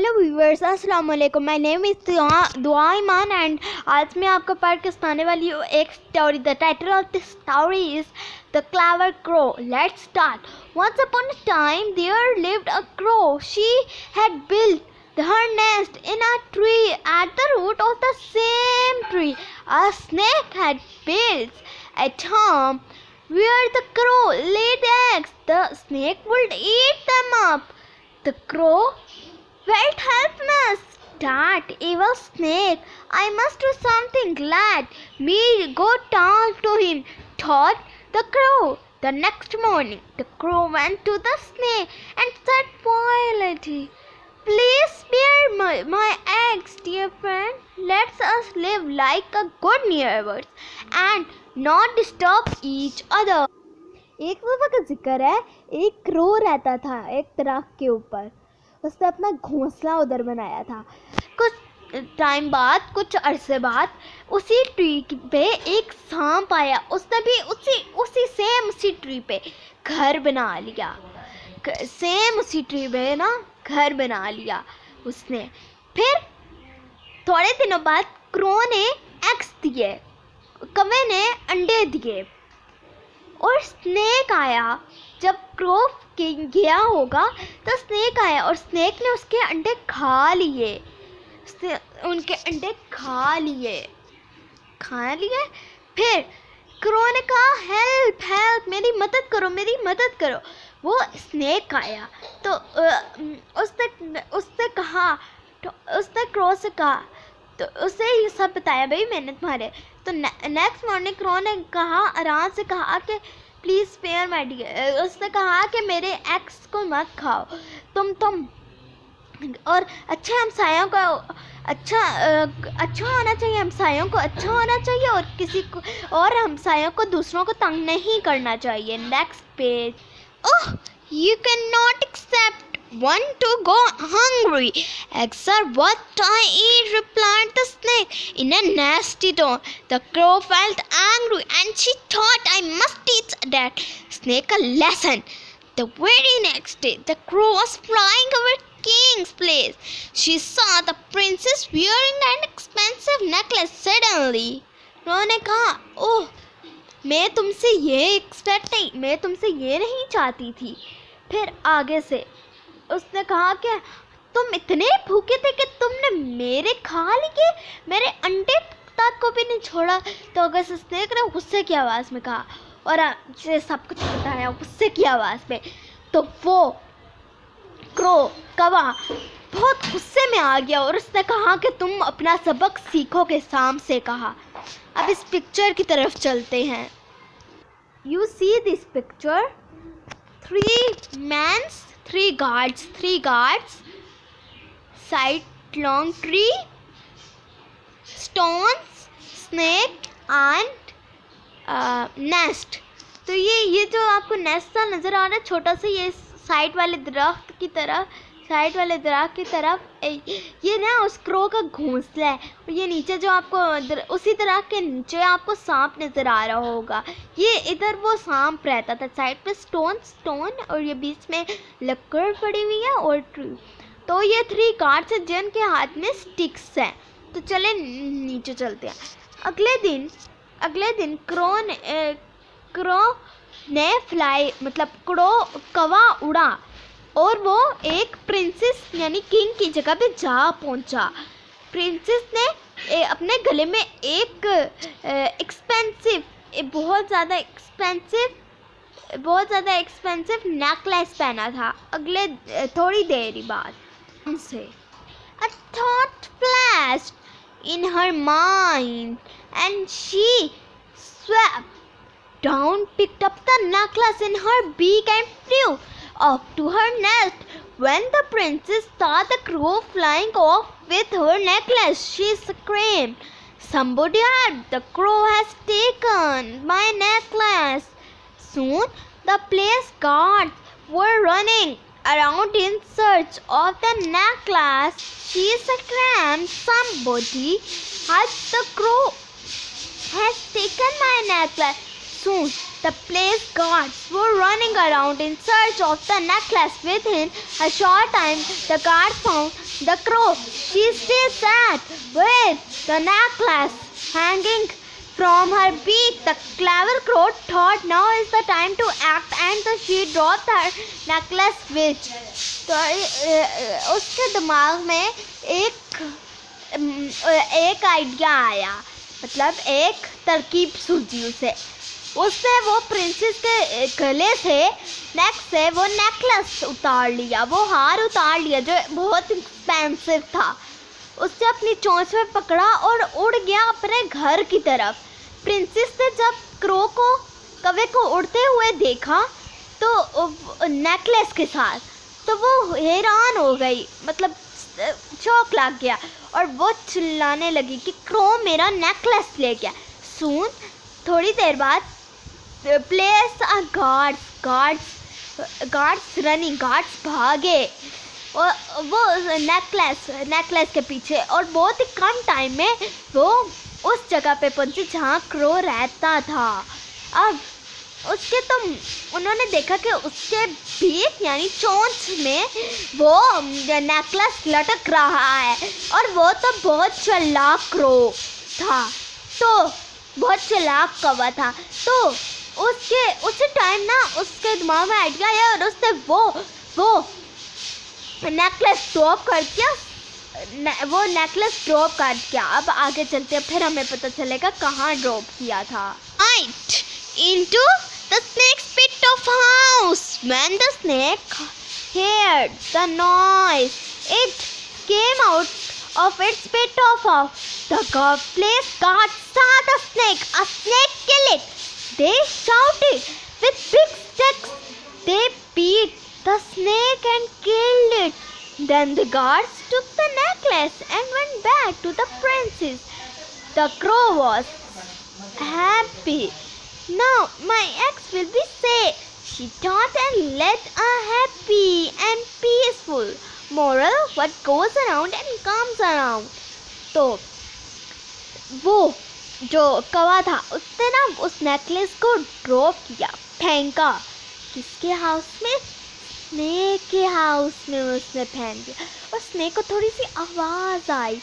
Hello viewers, अस्सलाम वालेकुम। My name is दुआ ईमान एंड आज मैं आपको पढ़ के सुनाने वाली हूँ एक story. The title of the story is the clever crow. Let's start. Once upon a time there lived a crow. She had built her nest in a tree at the root of the same tree. A snake had built at home where the crow laid eggs. The snake would eat them up. The crow felt helpless. That evil snake! I must do something. Let me go down to him, thought the crow. The next morning, the crow went to the snake and said politely, "Please spare my eggs, dear friend. Let us live like a good neighbors and not disturb each other." एक दफ़ा का जिक्र है, एक crow रहता था एक दरख्त के ऊपर। उसने अपना घोंसला उधर बनाया था। कुछ टाइम बाद, कुछ अरसे बाद उसी ट्री पे एक सांप आया। उसने भी उसी ट्री पे घर बना लिया। उसी ट्री पे ना घर बना लिया उसने। फिर थोड़े दिनों बाद क्रो ने एग्स दिए, कौवे ने अंडे दिए और स्नेक आया। जब क्रो गया होगा तो स्नेक आया और स्नेक ने उसके अंडे खा लिए। उनके अंडे खा लिए। फिर क्रो ने कहा, हेल्प हेल्प, मेरी मदद करो। वो स्नेक आया तो उसने क्रो से कहा, तो उसे ये सब बताया, भाई मैंने तुम्हारे। तो नेक्स्ट मॉर्निंग क्रो ने कहा, आराम से कहा कि प्लीज़ स्पेयर माय डियर। उसने कहा कि मेरे एक्स को मत खाओ, तुम और अच्छे हमसायों को अच्छा होना चाहिए, हमसायों को अच्छा होना चाहिए और किसी को और हमसायों को दूसरों को तंग नहीं करना चाहिए। Next page. Oh, you can not accept one to go hungry. Eggs are what I eat, replied the snake in a nasty tone. The crow felt angry and she thought, I must teach that snake a lesson. The very next day, the crow was flying over king's place. She saw the princess wearing an expensive necklace. Suddenly, crow ने कहा, ओह, मैं तुमसे ये नहीं चाहती थी। फिर आगे से उसने कहा कि तुम इतने भूखे थे कि तुमने मेरे खा लिए, मेरे अंडे तक को भी नहीं छोड़ा। तो अगर स्नेक ने गुस्से की आवाज़ में कहा और आपसे सब कुछ बताया गुस्से की आवाज़ में, तो वो कौवा बहुत गुस्से में आ गया और उसने कहा कि तुम अपना सबक सीखोगे। शाम से कहा। अब इस पिक्चर की तरफ चलते हैं। You see this picture, three guards, side long tree, stones, snake and nest। तो ये जो आपको नेस्ट सा नज़र आ रहा है छोटा सा, ये साइड वाले दरख्त की तरफ ये ना उस क्रो का घोंसला है। और ये नीचे जो आपको उसी दरख्त के नीचे आपको सांप नज़र आ रहा होगा। ये इधर वो सांप रहता था। साइड पे स्टोन और ये बीच में लकड़ पड़ी हुई है और ट्री। तो ये 3 गार्ड्स हैं जिनके हाथ में स्टिक्स हैं। तो चले नीचे चलते हैं। अगले दिन कौवा उड़ा और वो एक प्रिंसेस यानी किंग की जगह पे जा पहुंचा। प्रिंसेस ने अपने गले में एक बहुत ज़्यादा एक्सपेंसिव नेकलेस पहना था। थोड़ी देर बाद उनसे a thought flashed in her mind and she swept down, picked up the necklace in her beak and flew off to her nest. When the princess saw the crow flying off with her necklace, she screamed, "Somebody help! The crow has taken my necklace!" Soon the place guards were running around in search of the necklace. She screamed, "Somebody help! The crow has taken my necklace!" soon the place guards were running around in search of the necklace. Within a short time, the guards found the crow. She still sat with the necklace hanging from her beak. The clever crow thought now is the time to act, and she dropped her necklace which. तो उसके दिमाग में एक idea आया, मतलब एक तरकीब सूझी उसने वो प्रिंसेस के गले से नेक से वो नेकलेस उतार लिया, वो हार उतार लिया जो बहुत एक्सपेंसिव था। उससे अपनी चोंच में पकड़ा और उड़ गया अपने घर की तरफ। प्रिंसेस ने जब कौवे को उड़ते हुए देखा तो नेकलेस के साथ, तो वो हैरान हो गई, मतलब शौक लग गया और वो चिल्लाने लगी कि क्रो मेरा नेकलेस ले गया। सून थोड़ी देर बाद प्लेस गार्ड्स रनिंग, गार्ड्स भागे और वो नेकलेस के पीछे, और बहुत ही कम टाइम में वो उस जगह पे पहुंचे जहाँ क्रो रहता था। अब उन्होंने देखा कि उसके बीक यानी चोंच में वो नेकलेस लटक रहा है, और वो तो बहुत चालाक क्रो था, तो बहुत चालाक कौवा था। तो उसी टाइम ना उसके दिमाग में आइडिया आया और उसने वो नेकलेस ड्रॉप कर दिया, वो नेकलेस ड्रॉप कर दिया। अब आगे चलते हैं, फिर हमें पता चलेगा कहाँ ड्रॉप किया था। Right into the snake's pit of house. When the snake heard the noise, it came out of its pit of house. The place guards saw the snake. A snake kill it. They shouted with big sticks. They beat the snake and killed it. Then the guards took the necklace and went back to the princess. The crow was happy. Now my eggs will be safe, she thought, and led a happy and peaceful. Moral: what goes around and comes around. तो वो जो कौवा था उसने ना उस necklace को drop किया, फेंका। किसके हाउस में? स्नेक के हाउस में उसने फेंक दिया, और स्नेक को थोड़ी सी आवाज़ आई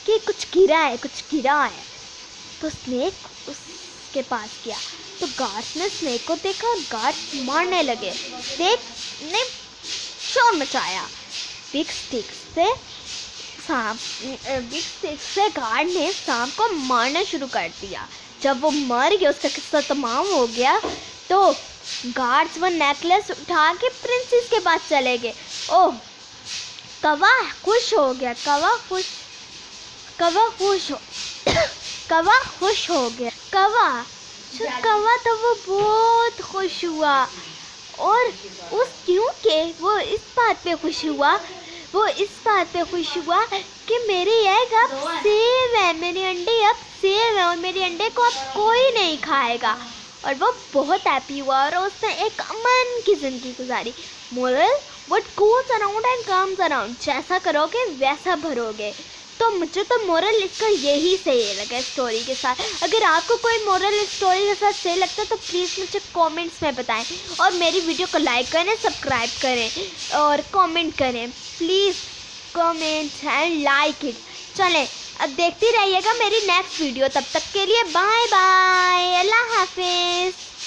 कि कुछ गिरा है। तो स्नेक उसके पास गया, तो गार्ड्स ने स्नेक को देखा और गार्ड्स मारने लगे। स्नेक ने शोर मचाया। बिग स्टिक से गार्ड ने सांप को मारना शुरू कर दिया। जब वो मर गया, उसका किस्सा तमाम हो गया, तो गार्ड्स वो नेकलेस उठा के प्रिंसेस के पास चले गए। ओह, कौवा खुश हो गया, कौवा खुश हो गया। कौवा तो वो बहुत खुश हुआ, और क्योंकि वो इस बात पे खुश हुआ कि मेरे एग अब सेव है, मेरे अंडे अब सेव है, और मेरे अंडे को अब कोई नहीं खाएगा। और वो बहुत हैप्पी हुआ और उसने एक अमन की ज़िंदगी गुजारी। Moral: what goes around and comes around. जैसा करोगे वैसा भरोगे। तो मुझे तो मोरल इसका यही सही लगा स्टोरी के साथ। अगर आपको कोई मोरल स्टोरी के साथ सही लगता है तो प्लीज़ मुझे कमेंट्स में बताएं, और मेरी वीडियो को लाइक करें, सब्सक्राइब करें और कमेंट करें। Please comment and like it. चलें, अब देखती रहिएगा मेरी नेक्स्ट वीडियो। तब तक के लिए बाय बाय, अल्लाह हाफिज़।